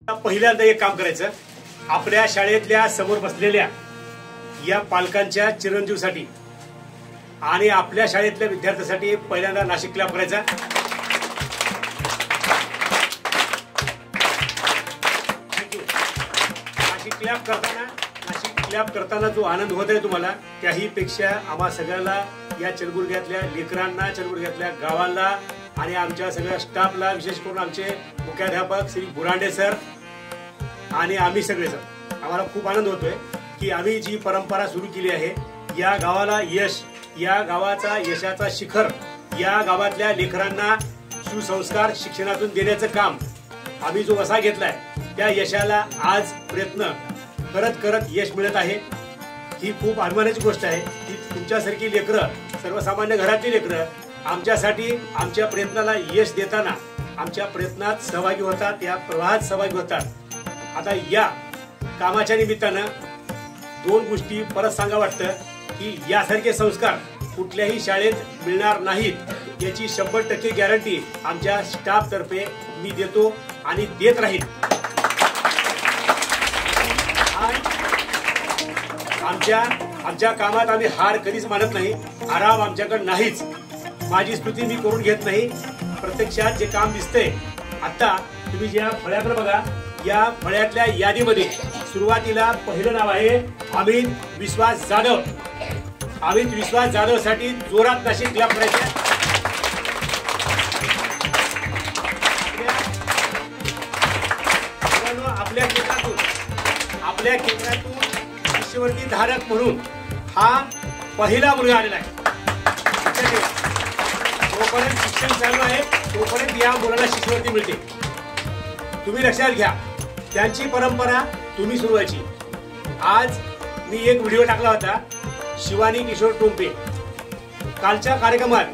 पहिल्यांदा एक काम करायचं, आपल्या शाळेतल्या समोर बसलेल्या या पालकांच्या चिरंजीवसाठी आणि आपल्या शाळेतल्या विद्यार्थ्यांसाठी पहिल्यांदा नाशिक क्लॅप करायचा। नाशिक क्लॅप करताना जो आनंद होत आहे तुम्हाला, त्याही पेक्षा आम्हा सगळ्यांना, या चलबुर्ग्यातल्या लेकरांना, चलबुर्ग्यातल्या गावाला आणि आमच्या सगळ्या स्टाफला, विशेष करून आमचे मुख्याध्यापक श्री बुरांडे सर आणि आम्ही सगळेजण, आम्हाला खूप आनंद होतोय की आम्ही जी परंपरा सुरू केली आहे, या गावाला यश, या गावाचा यशाचा शिखर, या गावातल्या लेकरांना सुसंस्कार शिक्षणातून देण्याचं काम आम्ही जो वसा घेतलाय, त्या यशाला आज प्रयत्न करत करत यश मिळत आहे। ही खूप अभिमानाची गोष्ट आहे की तुमच्यासारखी लेकरं, सर्वसामान्य घरातली लेकरं आमच्यासाठी, आमच्या प्रयत्नाला यश देताना आमच्या प्रयत्नात सहभागी होतात, या प्रवाहात सहभागी होतात। आता या कामाच्या निमित्तानं दोन गोष्टी परत सांगा वाटतं की यासारखे संस्कार कुठल्याही शाळेत मिळणार नाहीत, याची 100% गॅरंटी आमच्या स्टाफ तर्फे मी देतो आणि देत राहील। आमच्या कामात आम्ही हार कधीच मानत नाही, आराम आमच्याकडे नाहीच, माझी स्तुती मी करून घेत नाही। प्रत्यक्षात जे काम दिसतंय आता, तुम्ही ज्या फळ्याकडे बघा, या फळ्यातल्या यादीमध्ये सुरुवातीला पहिलं नाव आहे अमित विश्वास जाधव। अमित विश्वास जाधव साठी जोरात नाशिक क्लॅप करायचे। आपल्या केंद्रातून शिष्यवृत्ती धारक म्हणून हा पहिला मुलगा आलेला आहे। जोपर्यंत शिक्षण चालू आहे तोपर्यंत या मुलाला शिष्यवृत्ती मिळते। तुम्ही लक्षात घ्या, त्यांची परंपरा तुम्ही सुरू व्हायची। आज मी एक व्हिडिओ टाकला होता, शिवानी किशोर टोंपे, कालच्या कार्यक्रमात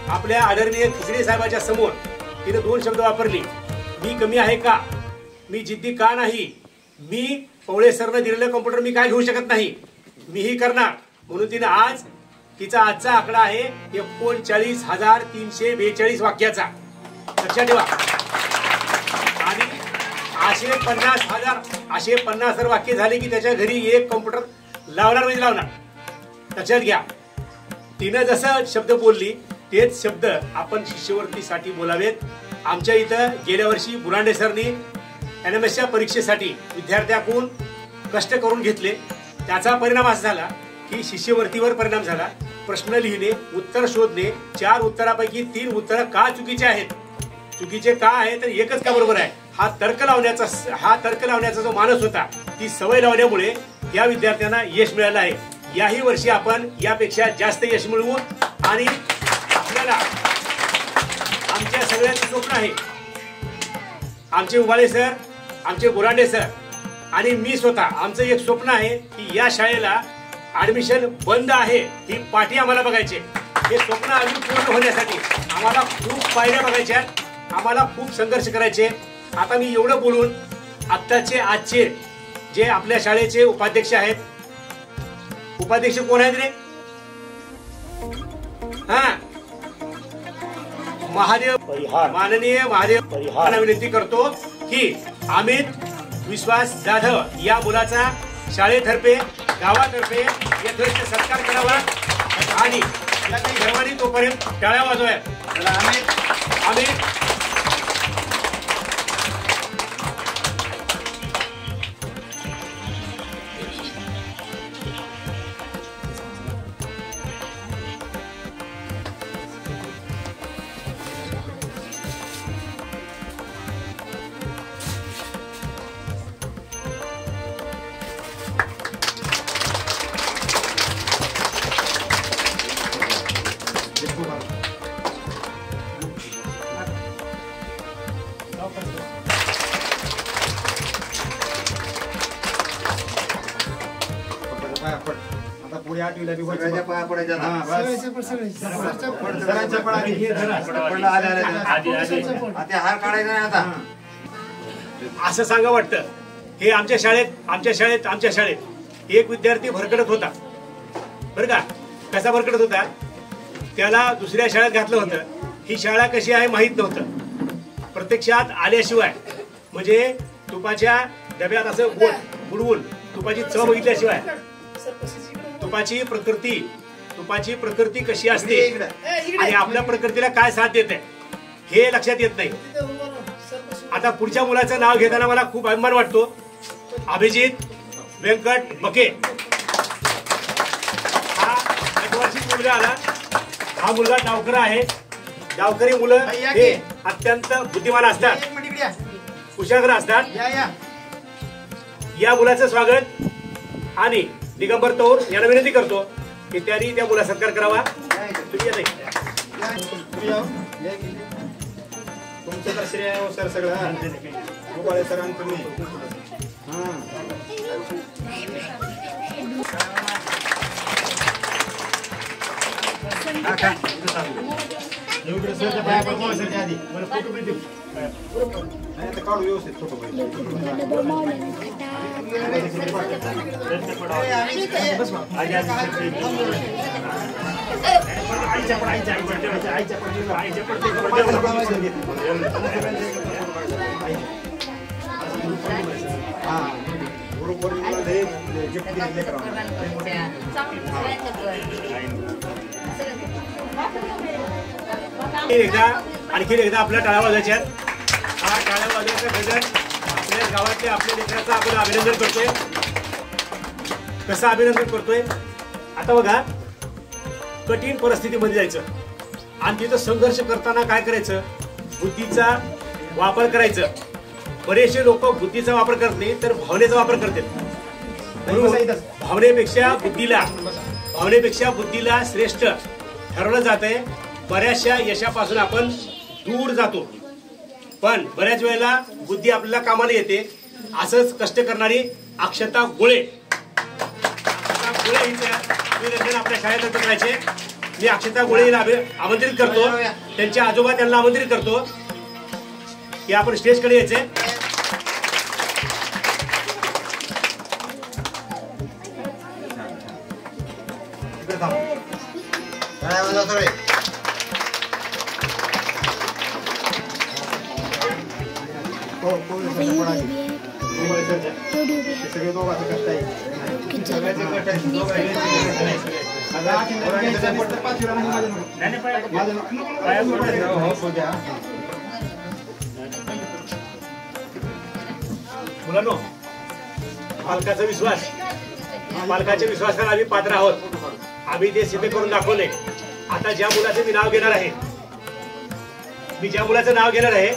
आपल्या आदरणीय खिचडे साहेबांच्या समोर तिने 2 शब्द वापरले, मी कमी आहे का, मी जिद्दी का नाही, मी पवळे सरने दिलेलं कॉम्प्युटर मी काय घेऊ शकत नाही, मीही करणार। म्हणून तिने आज, तिचा आजचा आकडा आहे 39,342 वाक्याचा, लक्षात ठेवा। आणि असे 50,000 वाक्य झाले की त्याच्या घरी एक कॉम्प्युटर लावणार म्हणजे लावणार, लक्षात घ्या। तिने जसं शब्द बोलली तेच शब्द आपण शिष्यवृत्तीसाठी बोलावेत। आमच्या इथं गेल्या वर्षी बुरांडे सरनी NMSच्या परीक्षेसाठी विद्यार्थ्याकडून कष्ट करून घेतले, त्याचा परिणाम असा झाला की शिष्यवृत्तीवर परिणाम झाला। प्रश्न लिहिणे, उत्तर शोधणे, 4 उत्तरापैकी 3 उत्तर का चुकीचे आहेत, चुकीचे का आहे तर एकच का बरोबर आहे, हा तर्क लावण्याचा जो मानस होता, ती सवय लावल्यामुळे या विद्यार्थ्यांना यश मिळालं आहे। याही वर्षी आपण यापेक्षा जास्त यश मिळवू आणि आपल्याला, आमच्या सगळ्यांचं स्वप्न आहे, आमचे उभाळे सर, आमचे बुरांडे सर आणि मी स्वतः, आमचं एक स्वप्न आहे की या शाळेला ऍडमिशन बंद आहे ही पाठी आम्हाला बघायचे। हे स्वप्न अजून पूर्ण होण्यासाठी आम्हाला खूप पायऱ्या बघायच्या, आम्हाला खूप संघर्ष करायचे। आता मी एवढं बोलून आजचे जे आपल्या शाळेचे उपाध्यक्ष आहेत, उपाध्यक्ष कोण आहेत रे? महादेव परिहार, माननीय महादेव परिहार, विनंती करतो की अमित विश्वास जाधव या मुलाचा शाळेतर्फे, गावातर्फे यथोचित सत्कार करावा आणि या काही धर्माने तोपर्यंत टाळ्या वाजवाव्या। अमित आता पुढे 8वीला बी सगळ्यांच्या पाया पडायच्या ना, सरांच्या पडा पडला आता हार काढायचा नाही आता, असं सांगा वाटतं। हे आमच्या शाळेत एक विद्यार्थी भरकटत होता, बरं का, कसा भरकटत होता, त्याला दुसऱ्या शाळेत घातलं होतं, ही शाळा कशी आहे माहित नव्हतं। प्रत्यक्षात आल्याशिवाय म्हणजे तुपाच्या डब्यात असं गोड बुडवून तुपाची चव बघितल्याशिवाय तुपाची प्रकृती कशी असते आणि आपल्या प्रकृतीला काय साथ देते हे लक्षात येत नाही. आता पुढच्या मुलाचं नाव घेताना मला खूप अभिमान वाटतो. अभिजित व्यंकट बके हा 8 वर्षीय मुलगा आला. हा मुलगा डावकर आहे. डावकरी मुलं हे अत्यंत बुद्धिमान असतात, कुशाग्र असतात. या मुलाचं स्वागत आणि दिगंबर तौर यांना विनंती करतो की त्यांनी त्या मुला सत्कार करावा. तुम्ही तुमचं तर श्रेय आहे सर सगळं. गोपाळे सर आणि तुम्ही सरच्या पाया पडतो सरच्या आधी मला फोटो भेटू नाही आता काढू व्यवस्थित फोटो आणखी एकदा आपल्या टाळ्या वाजवायच्या. हा टाळ्या वाजवायचा गजर आपल्या गावातल्या आपल्या लेकराचं आपण अभिनंदन करतोय. कसं अभिनंदन करतोय आता बघा. कठीण परिस्थितीमध्ये जायचं आणि तिथं संघर्ष करताना काय करायचं, बुद्धीचा वापर करायचं. बरेचसे लोक बुद्धीचा वापर करत नाही तर भावनेचा वापर करतात. भावनेपेक्षा बुद्धीला श्रेष्ठ ठरवलं जातंय. बऱ्याचशा यशापासून आपण दूर जातो पण बऱ्याच वेळेला बुद्धी आपल्याला कामाला येते. असंच कष्ट करणारी अक्षता गोळे आपल्या शाळेत करायचे. मी अक्षता गोळेला आमंत्रित करतो, त्यांचे आजोबा त्यांना आमंत्रित करतो की आपण स्टेजकडे यायचे. सगळे दोघांचं कष्ट आहे. मुलांनो, पालकाचा विश्वास, पालकाच्या विश्वासाला आम्ही पात्र आहोत. आम्ही ते सिद्ध करून दाखवले. आता ज्या मुलाचं मी नाव घेणार आहे,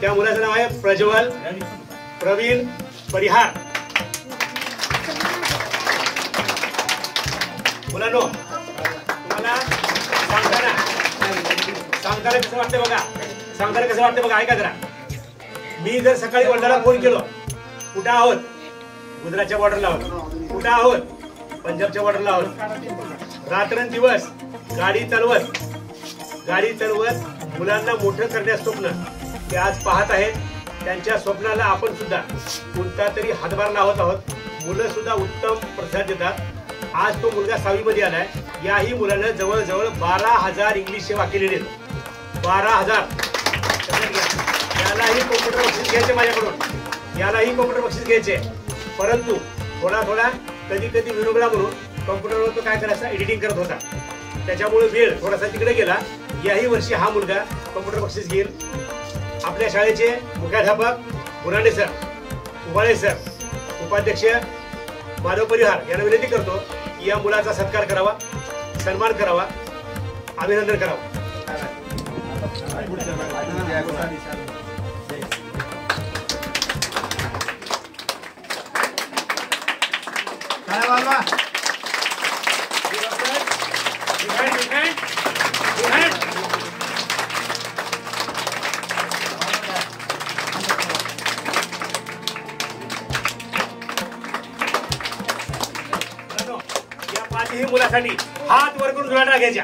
त्या मुलाचं नाव आहे प्रज्वल प्रवीण परिहार. मुलांनो, तुम्हाला सांगताना कसं वाटतं बघा. ऐका जरा. मी जर सकाळी वडिलांना फोन केलो, कुठं आहोत, गुजरातच्या बॉर्डरला आहोत, कुठं आहोत, पंजाबच्या बॉर्डरला आहोत, रात्रंदिवस गाडी चालवत मुलांना मोठं करण्यास स्वप्न ते आज पाहत आहेत. त्यांच्या स्वप्नाला आपण सुद्धा कोणता तरी हातभार लावत आहोत. मुलं सुद्धा उत्तम प्रतिसाद देतात. आज तो मुलगा 6वी मध्ये आलाय. याही मुलानं जवळजवळ 12,000 इंग्लिशचे वाक्य लिहिले. 12,000. यालाही कॉम्प्युटर बक्षीस घ्यायचे माझ्याकडून. परंतु थोडा कधी विरोगला म्हणून कॉम्प्युटरवर तो काय करायचा, एडिटिंग करत होता. त्याच्यामुळे वेळ थोडासा तिकडे गेला. याही वर्षी हा मुलगा कॉम्प्युटर बक्षीस घेईल. आपल्या शाळेचे मुख्याध्यापक पुराणे सर, उबाळे सर, उपाध्यक्ष माधव परिहार यांना विनंती करतो की या मुलाचा सत्कार करावा, सन्मान करावा, अभिनंदन करावं. या पाचही मुलासाठी हात वर करून जोरात राखायच्या.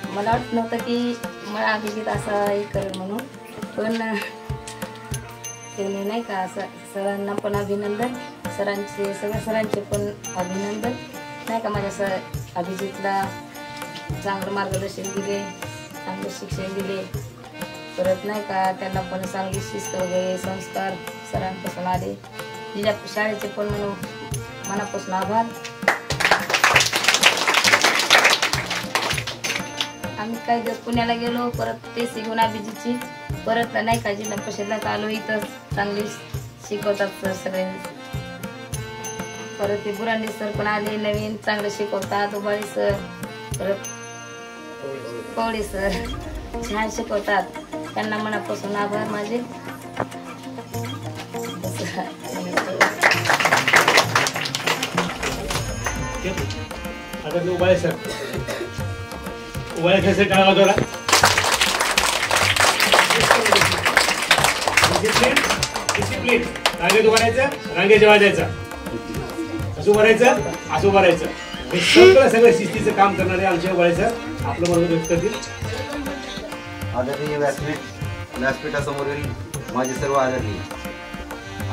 मला वाटत नव्हतं की मला अभिजित असा हे करेल म्हणून, पण त्याने नाही का असं सरांना पण अभिनंदन, सरांचे सगळ्या सरांचे पण अभिनंदन. नाही का माझ्या सर अभिजितला चांगलं मार्गदर्शन दिले, चांगलं शिक्षण दिले. परत नाही का त्यांना पण चांगली शिस्त वगैरे संस्कार सरांपासून आले. तिच्या शाळेचे पण मनापासून आभार. आम्ही काही दिवस पुण्याला गेलो, परत ते शिकून अभिजितची परत नाही का जिल्हा परिषदला आलो. इथं चांगली शिकवतात सर सगळे. परत ते बुरांडे सर पण आले, नवीन चांगलं शिकवतात. उबाळे सर, परत कवडे सर छान शिकवतात. त्यांना मनापासून आभार माझे. आता मी उबाळे सर काय वाजवला? डिसिप्लिन. रांगेत उभारायचं, रांगेत वाजायचं, असं उभारायचं, असं उभारायचं. हे सगळं शिस्तीचं काम करणारे आमच्या उबाळे सर आपलं म्हणून व्यक्त करतील. आदरणीय व्यासपीठासमोरील माझे सर्व आदरणीय,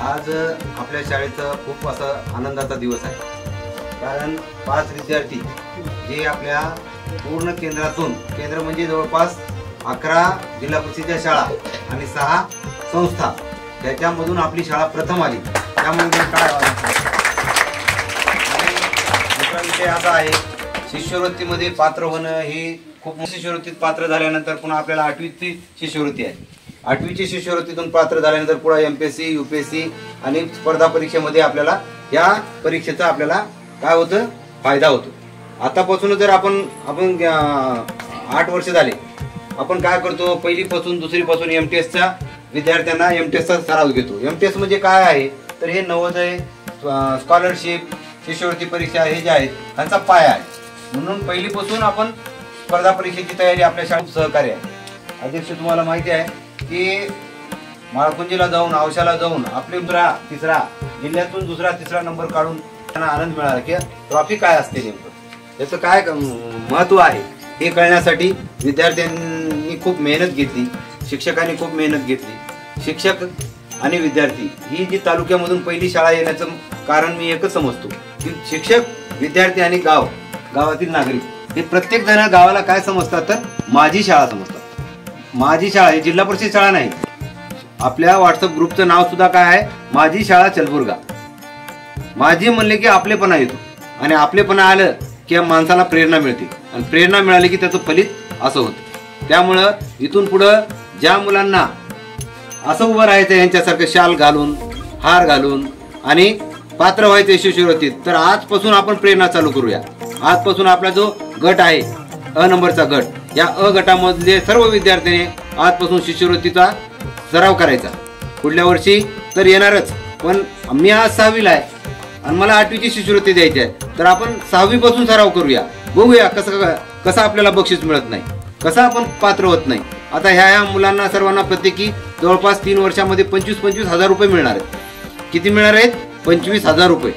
आज आपल्या शाळेचा खूप असा आनंदाचा दिवस आहे. कारण 5 विद्यार्थी जे आपल्या पूर्ण केंद्र म्हणजे जवळपास 11 जिल्हा परिषदेच्या शाळा आणि 6 संस्था, त्याच्यामधून आपली शाळा प्रथम आली. त्यामुळे काय दुसरा विषय असा आहे, शिष्यवृत्तीमध्ये पात्र होणं ही खूप मोठी. शिष्यवृत्तीत पात्र झाल्यानंतर पुन्हा आपल्याला 8वीची शिष्यवृत्ती आहे. 8वीची शिष्यवृत्तीतून पात्र झाल्यानंतर पुढे MPSC, UPSC आणि स्पर्धा परीक्षेमध्ये आपल्याला या परीक्षेचा आपल्याला काय होतं, फायदा होतो. आतापासून जर आपण 8 वर्ष झाले, आपण काय करतो, पहिलीपासून दुसरीपासून MTSच्या विद्यार्थ्यांना MTSचा सराव घेतो. MTS म्हणजे काय आहे तर हे नवोदय, स्कॉलरशिप, शिष्यवृत्ती परीक्षा हे जे आहेत त्यांचा पाया आहे. म्हणून पहिलीपासून आपण स्पर्धा परीक्षेची तयारी आपल्या शाळेत सहकार्य आहे. अध्यक्ष, तुम्हाला माहिती आहे की माळकुंजीला जाऊन, औशाला जाऊन आपले 2रा-3रा जिल्ह्यातून 2रा-3रा नंबर काढून त्यांना आनंद मिळाला की ट्रॉफी काय असते, नेमकं याचं काय महत्त्व आहे हे कळण्यासाठी विद्यार्थ्यांनी खूप मेहनत घेतली, शिक्षकांनी खूप मेहनत घेतली. शिक्षक आणि विद्यार्थी ही जी तालुक्यामधून पहिली शाळा येण्याचं कारण मी एकच समजतो की शिक्षक, विद्यार्थी आणि गावातील नागरिक हे प्रत्येक जण गावाला काय समजतात तर माझी शाळा समजतात. माझी शाळा ही जिल्हा परिषद शाळा नाही. आपल्या व्हॉट्सअप ग्रुपचं नाव सुद्धा काय आहे, माझी शाळा चलबुर्गा. माझी म्हणले की आपलेपणा येतो, आणि आपलेपणा आलं की माणसाला प्रेरणा मिळते, आणि प्रेरणा मिळाली की त्याचं फलित असं होतं. त्यामुळं इथून पुढं ज्या मुलांना असं उभं राहायचं यांच्यासारखं शाल घालून, हार घालून आणि पात्र व्हायचं शिष्यवृत्तीत, तर आजपासून आपण प्रेरणा चालू करूया. आजपासून आपला जो गट आहे अ नंबरचा गट, या अ गटामधले सर्व विद्यार्थ्यांनी आजपासून शिष्यवृत्तीचा सराव करायचा. पुढल्या वर्षी तर येणारच, पण मी आज 6वीला आहे आणि मला 8वीची शिष्यवृत्ती द्यायची आहे, तर आपण 6वी पासून सराव करूया. बघूया कसं आपल्याला बक्षीस मिळत नाही, कसं आपण पात्र होत नाही. आता ह्या मुलांना सर्वांना प्रत्येकी जवळपास 3 वर्षामध्ये 25-25 हजार रुपये मिळणार आहेत. किती मिळणार आहेत? 25 हजार रुपये.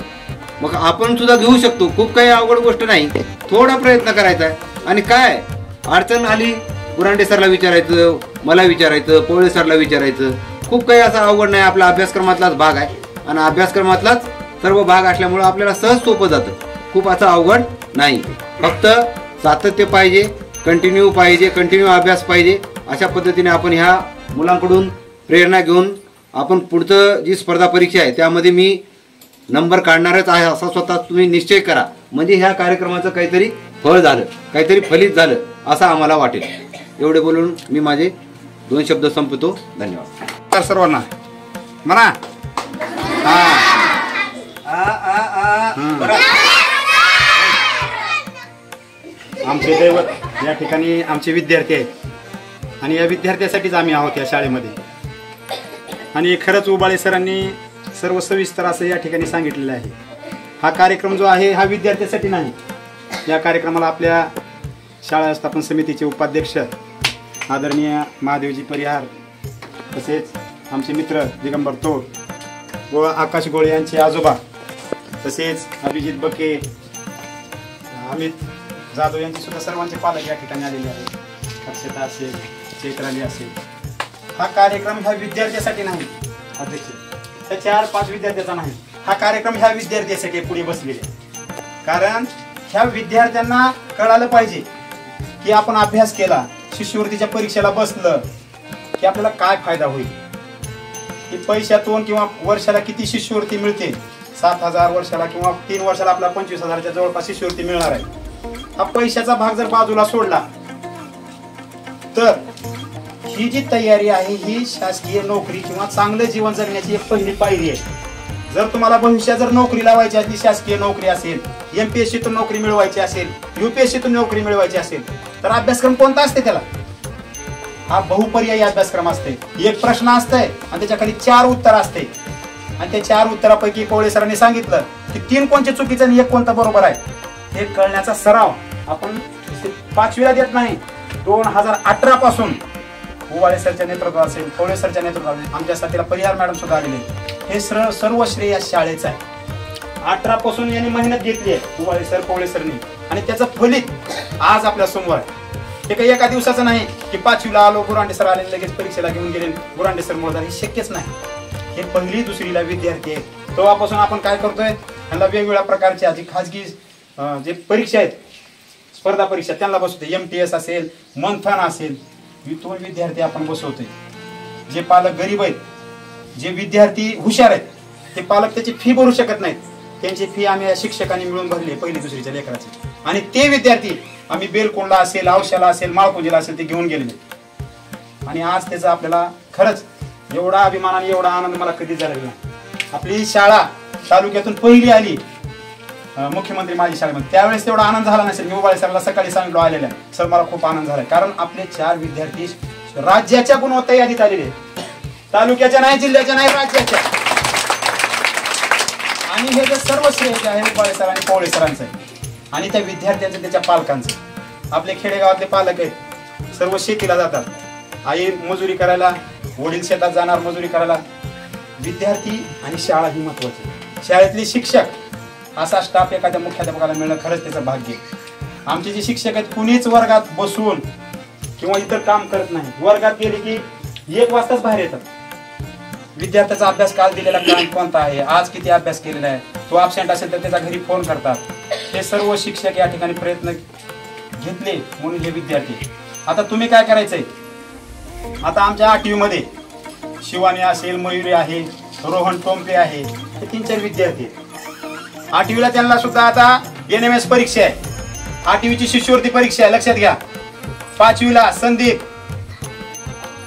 मग आपण सुद्धा घेऊ शकतो. खूप काही अवघड गोष्ट नाही, थोडा प्रयत्न करायचा आहे. आणि काय अडचण आली, बुरांडे सरला विचारायचं, मला विचारायचं, पोळे सरला विचारायचं. खूप काही असा अवघड नाही. आपला अभ्यासक्रमातलाच भाग आहे, आणि अभ्यासक्रमातलाच सर्व भाग असल्यामुळे आपल्याला सहज सोपं जातं. खूप असं अवघड नाही. फक्त सातत्य पाहिजे, कंटिन्यू अभ्यास पाहिजे. अशा पद्धतीने आपण ह्या मुलांकडून प्रेरणा घेऊन आपण पुढचं जी स्पर्धा परीक्षा आहे त्यामध्ये मी नंबर काढणारच आहे असा स्वतः तुम्ही निश्चय करा. म्हणजे ह्या कार्यक्रमाचं काहीतरी फळ झालं, काहीतरी फलित झालं असं आम्हाला वाटेल. एवढे बोलून मी माझे 2 शब्द संपवतो. धन्यवाद सर्वांना. म्हणा आमचे दैवत या ठिकाणी आमचे विद्यार्थी आहेत, आणि या विद्यार्थ्यासाठीच आम्ही आहोत या शाळेमध्ये. आणि खरंच उबाळे सरांनी सर्व सविस्तर असं या ठिकाणी सांगितलेलं आहे. हा कार्यक्रम जो आहे हा विद्यार्थ्यासाठी नाही. या कार्यक्रमाला आपल्या शाळा व्यवस्थापन समितीचे उपाध्यक्ष आदरणीय महादेवजी परिहार, तसेच आमचे मित्र दिगंबर तोड व आकाश गोळे यांचे आजोबा, तसेच अभिजित बके, अमित जाधव यांचे सुद्धा सर्वांचे पालक या ठिकाणी आलेले आहेत. हर्षता असेल, चैत्राली असेल. हा कार्यक्रम हा विद्यार्थ्यासाठी नाही अध्यक्ष, त्या 4-5 विद्यार्थ्याचा नाही. हा कार्यक्रम ह्या विद्यार्थ्यांसाठी पुढे बसलेले आहे. कारण ह्या विद्यार्थ्यांना कळालं पाहिजे की आपण अभ्यास केला, शिष्यवृत्तीच्या परीक्षेला बसलं की आपल्याला काय फायदा होईल. की पैशातून किंवा वर्षाला किती शिष्यवृत्ती मिळते, 7,000 वर्षाला किंवा 3 वर्षाला आपल्याला 25,000च्या जवळपास शिष्यवृत्ती मिळणार आहे. हा पैशाचा भाग जर बाजूला सोडला तर ही जी तयारी आहे ही शासकीय नोकरी किंवा चांगलं जीवन जगण्याची एक पहिली पायरी आहे. जर तुम्हाला भविष्यात जर नोकरी लावायची असली, शासकीय नोकरी असेल, MPSCतून नोकरी मिळवायची असेल, UPSCतून नोकरी मिळवायची असेल, तर अभ्यासक्रम कोणता असते त्याला? हा बहुपर्यायी अभ्यासक्रम असते. एक प्रश्न असतंय आणि त्याच्या खाली 4 उत्तर असते आणि त्या 4 उत्तरापैकी कोवळे सरांनी सांगितलं की 3 कोणते चुकीचं आणि 1 कोणतं बरोबर आहे. हे कळण्याचा सराव आपण 5वीला देत नाही. 2018 पासून उवाळे सरच्या नेतृत्वात असेल, कोवळे सरच्या नेतृत्वात आमच्या साथीला परिहार मॅडम सुद्धा आलेले. हे सर्व श्रेय या शाळेचं आहे. 18 पासून यांनी मेहनत घेतली आहे उवाळे सर, कोवळे सरनी, आणि त्याचं फलित आज आपल्या समोर आहे. हे काही एका दिवसाचं नाही की 5वीला आलो, गुरांडे सर आले, लगेच परीक्षेला घेऊन गेले, गुरांडे सर मोळदार, हे शक्यच नाही. हे 1ली 2रीला विद्यार्थी आहेत. तेव्हापासून आपण काय करतोय, त्यांना वेगवेगळ्या प्रकारच्या जी खाजगी जे परीक्षा आहेत, स्पर्धा परीक्षा, त्यांना बसवतोय. MTS असेल, मंथन असेल, इथून विद्यार्थी आपण बसवतोय. जे पालक गरीब आहेत, जे विद्यार्थी हुशार आहेत, ते पालक त्याची फी भरू शकत नाहीत, त्यांची फी आम्ही शिक्षकांनी मिळून भरली 1ली 2रीच्या लेकराची. आणि ते विद्यार्थी आम्ही बेलकोंडला असेल, औशाला असेल, माळकुंजीला असेल ते घेऊन गेलेले. आणि आज त्याचा आपल्याला खरंच एवढा अभिमान आणि एवढा आनंद मला कधीच झालेला नाही. आपली शाळा तालुक्यातून पहिली आली मुख्यमंत्री माझ्या शाळेमध्ये, त्यावेळेस तेवढा आनंद झाला नसेल. मी उबाळे सरला सकाळी सांगितलं आलेल्या, सर मला खूप आनंद झाला, कारण आपले 4 विद्यार्थी राज्याच्या गुणवत्ता यादीत आलेले, तालुक्याच्या नाही, जिल्ह्याच्या नाही, राज्याच्या. आणि हे जे सर्व श्रेय जे आहे उबाळे सर आणि कोवळे सरांचं आहे, आणि त्या विद्यार्थ्यांचं, त्याच्या पालकांचं. आपले खेडेगावातले पालक आहेत, सर्व शेतीला जातात, आई मजुरी करायला, वडील शेतात जाणार मजुरी करायला. विद्यार्थी आणि शाळा ही महत्वाची. शाळेतले शिक्षक, असा स्टाफ एखाद्या मुख्याध्यापकाला मिळणं खरंच त्याचं भाग्य. आमचे जे शिक्षक आहेत, कुणीच वर्गात बसून किंवा इतर काम करत नाही. वर्गात गेले की 1 वाजताच बाहेर येतात. विद्यार्थ्याचा अभ्यास काल दिलेला काम कोणता आहे, आज किती अभ्यास केलेला आहे, तो ॲबसेंट असेल तर त्याचा घरी फोन करतात. हे सर्व शिक्षक या ठिकाणी प्रयत्न घेतले म्हणून हे विद्यार्थी. आता तुम्ही काय करायचंय, आता आमच्या 8वी मध्ये शिवानी असेल, मयुरी आहे, रोहन टोंपे आहे, हे 3-4 विद्यार्थी. 8वीला त्यांना सुद्धा आता NMS परीक्षा आहे, 8वीची शिष्यवृत्ती परीक्षा आहे, लक्षात घ्या. 5वीला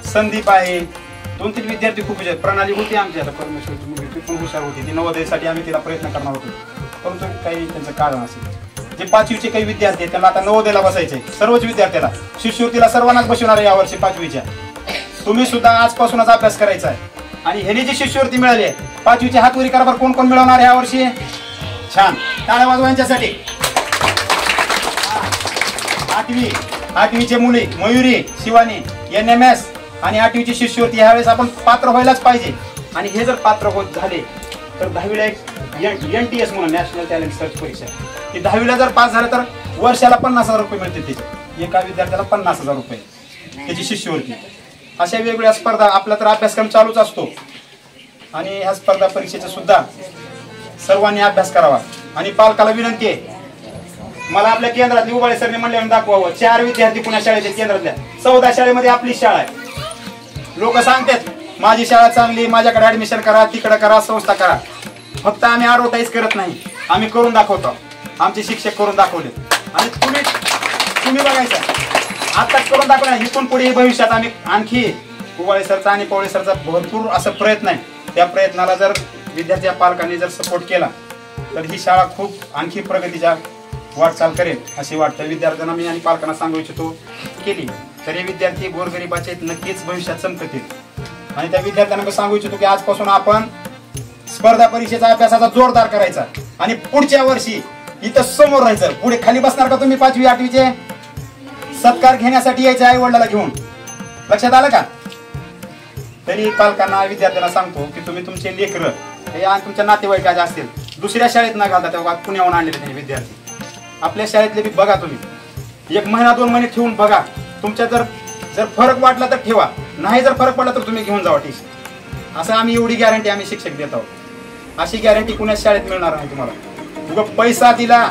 संदीप आहे, 2-3 विद्यार्थी खूप हुशार. प्रणाली होती आमची, आता परमेश्वरची मुलगी, ती पण हुशार होती. ती नवोदयसाठी आम्ही तिला प्रयत्न करणार होतो, परंतु काही त्यांचं कारण असेल. जे 5वीचे काही विद्यार्थी आहेत त्यांना आता नवोदयला बसायचे, सर्वच विद्यार्थ्याला शिष्यवृत्तीला सर्वांनाच बसवणार आहे यावर्षी 5वीच्या. तुम्ही सुद्धा आजपासूनच अभ्यास करायचा आहे. आणि ह्याने जी शिष्यवृत्ती मिळाली आहे 5वीची हातवरी कारभार कोण कोण मिळवणार आहे यावर्षी? छान, टाळ्या वाजवा यांच्यासाठी. 8वीचे मुले मयुरी, शिवानी, NMS आणि 8वीची शिष्यवृत्ती ह्यावेळेस आपण पात्र व्हायलाच पाहिजे. आणि हे जर पात्र होत झाले तर 10वीला एक NTS म्हणून नॅशनल टॅलेंट सर्च परीक्षा, की 10वीला जर पास झालं तर वर्षाला 50,000 रुपये मिळतील त्याचे, एका विद्यार्थ्याला 50,000 रुपये त्याची शिष्यवृत्ती. अशा वेगवेगळ्या स्पर्धा, आपला तर अभ्यासक्रम चालूच असतो. आणि ह्या स्पर्धा परीक्षेचा सुद्धा सर्वांनी अभ्यास करावा. आणि पालकाला विनंती आहे, मला आपल्या केंद्रातली उबाळे सरने म्हणल्यावर दाखवावं. 4 विद्यार्थी पुण्या शाळेच्या केंद्रातल्या, 14 शाळेमध्ये आपली शाळा आहे. लोक सांगतात माझी शाळा चांगली, माझ्याकडे ऍडमिशन करा, तिकडे करा, संस्था करा. फक्त आम्ही ॲडव्हर्टाईज करत नाही, आम्ही करून दाखवतो. आमचे शिक्षक करून दाखवले आणि तुम्ही बघायचं आताच करून दाखवलं. इथून पुढे भविष्यात आम्ही आणखी उबाळे सरचा आणि कोवळे सरचा भरपूर असं प्रयत्न आहे. त्या प्रयत्नाला जर विद्यार्थी पालकांनी जर सपोर्ट केला तर ही शाळा खूप आणखी प्रगतीच्या वाटचाल करेल असे वाटतं. विद्यार्थ्यांना मी आणि पालकांना सांगू इच्छितो, केली तर हे विद्यार्थी गोरगरिबाचे नक्कीच भविष्यात चमकतील. आणि त्या विद्यार्थ्यांना मी सांगू इच्छितो की आजपासून आपण स्पर्धा परीक्षेचा अभ्यासाचा जोरदार करायचा आणि पुढच्या वर्षी इथं समोर राहायचं. पुढे खाली बसणार का तुम्ही 5वी 8वीचे? सत्कार घेण्यासाठी यायचे आई वडिलांना घेऊन, लक्षात आलं का? तरी पालकांना विद्यार्थ्यांना सांगतो की तुम्ही तुमचे लेकरं हे आणि तुमच्या नातेवाईकाचे असतील दुसऱ्या शाळेत न घालता, तेव्हा पुण्याहून आणलेले त्यांनी विद्यार्थी आपल्या शाळेतले बी बघा. तुम्ही 1 महिना 2 महिने ठेवून बघा. तुमच्या जर फरक वाटला तर ठेवा, नाही जर फरक पडला तर तुम्ही घेऊन जावा टीसी. असं आम्ही एवढी गॅरंटी आम्ही शिक्षक देत आहोत. अशी गॅरंटी कुणाच शाळेत मिळणार नाही तुम्हाला. उगा पैसा दिला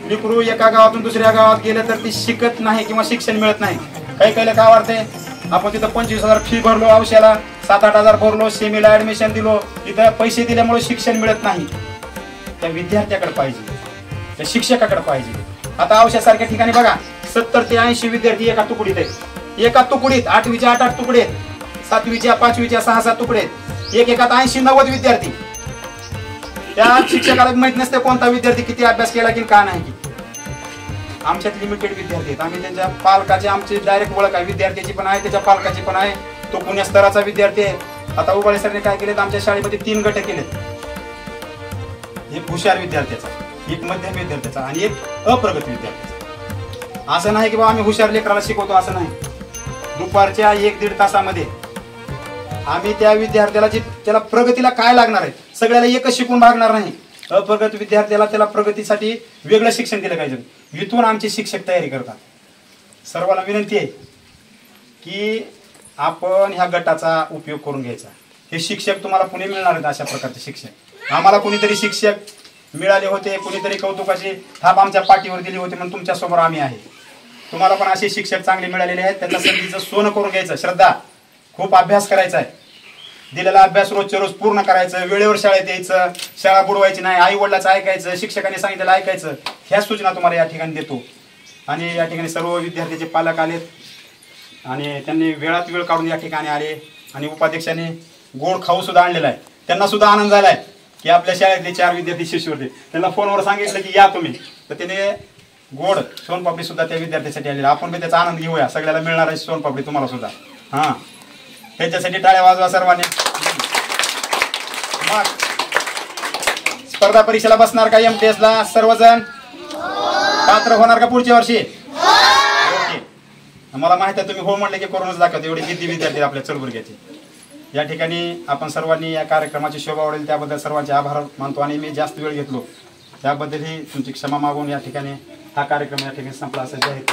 लेकरू एका गावातून दुसऱ्या गावात गेलं तर ती शिकत नाही किंवा शिक्षण मिळत नाही. काही काही काय वाटते आपण तिथं 25,000 फी भरलो, औषधाला 7-8 भरलो, सेमीला ऍडमिशन दिलो, तिथं पैसे दिल्यामुळे शिक्षण मिळत नाही. त्या विद्यार्थ्याकडे पाहिजे, त्या शिक्षकाकडे पाहिजे. आता औषधासारख्या ठिकाणी बघा 70 ते 80 विद्यार्थी एका तुकडीत आहेत. एका तुकडीत 8वीच्या 8-8 तुकडे आहेत, 7वीच्या 5वीच्या 6-6 तुकडे आहेत. एकात 80-90 विद्यार्थी. त्या शिक्षकाला माहित नसते कोणता विद्यार्थी किती अभ्यास केला की का नाही. आमच्यात लिमिटेड विद्यार्थी आहेत. आम्ही त्यांच्या पालकाचे आमची डायरेक्ट ओळख आहे, विद्यार्थ्याची पण आहे, त्याच्या पालकाची पण आहे. तो पुण्या स्तराचा विद्यार्थी आहे. आता उबाळे सरने काय केलेत, आमच्या शाळेमध्ये 3 गट केलेत. एक हुशार विद्यार्थ्याचा, एक मध्यम विद्यार्थ्याचा आणि एक अप्रगत विद्यार्थ्याचा. असं नाही की बाबा आम्ही हुशार लेकराला शिकवतो, असं नाही. दुपारच्या 1-1.5 तासामध्ये आम्ही त्या विद्यार्थ्याला त्याला प्रगतीला काय लागणार आहे सगळ्याला एकच शिकून भागणार नाही. अप्रगत विद्यार्थ्याला त्याला प्रगतीसाठी वेगळं शिक्षण दिलं पाहिजे. इथून आमचे शिक्षक तयारी करतात. सर्वांना विनंती आहे की आपण ह्या गटाचा उपयोग करून घ्यायचा. हे शिक्षक तुम्हाला पुणे मिळणार आहेत. अशा प्रकारचे शिक्षक आम्हाला कुणीतरी शिक्षक मिळाले होते, कुणीतरी कौतुकाची थाप आमच्या पाठीवर दिली होती, म्हणून तुमच्या समोर आम्ही आहे. तुम्हाला पण असे शिक्षक चांगले मिळालेले आहेत. त्याच्या संधीचं सोनं करून घ्यायचं. श्रद्धा, खूप अभ्यास करायचा आहे. दिलेला अभ्यास रोजच्या रोज पूर्ण करायचं, वेळेवर शाळेत यायचं, शाळा बुडवायची नाही, आई वडिलाचं ऐकायचं, शिक्षकांनी सांगितलेलं ऐकायचं. ह्या सूचना तुम्हाला या ठिकाणी देतो. आणि या ठिकाणी सर्व विद्यार्थ्याचे पालक आलेत आणि त्यांनी वेळात वेळ काढून या ठिकाणी आले. आणि उपाध्यक्षांनी गोड खाऊ सुद्धा आणलेला आहे. त्यांना सुद्धा आनंद झालाय की आपल्या शाळेतले 4 विद्यार्थी शिष्यवृत्ती. त्यांना फोनवर सांगितलं की या तुम्ही, तर त्याने गोड सोनपापडी सुद्धा त्या विद्यार्थ्यासाठी आलेला. आपण बी त्याचा आनंद घेऊया. सगळ्याला मिळणार आहे सोनपापडी तुम्हाला सुद्धा. हां, त्याच्यासाठी टाळ्या वाजवा सर्वांनी. मग स्पर्धा परीक्षेला बसणार का MTS ला सर्वजण? पात्र होणार का पुढच्या वर्षी? ओके, मला माहिती आहे तुम्ही हो म्हणले की करूनच दाखवते. एवढे जिद्दी विद्यार्थी आपल्या चलबुर्ग्याचे. या ठिकाणी आपण सर्वांनी या कार्यक्रमाची शोभा वाढेल त्याबद्दल सर्वांचे आभार मानतो. आणि मी जास्त वेळ घेतलो त्याबद्दलही तुमची क्षमा मागून या ठिकाणी हा कार्यक्रम या ठिकाणी संपला असं जाहीर.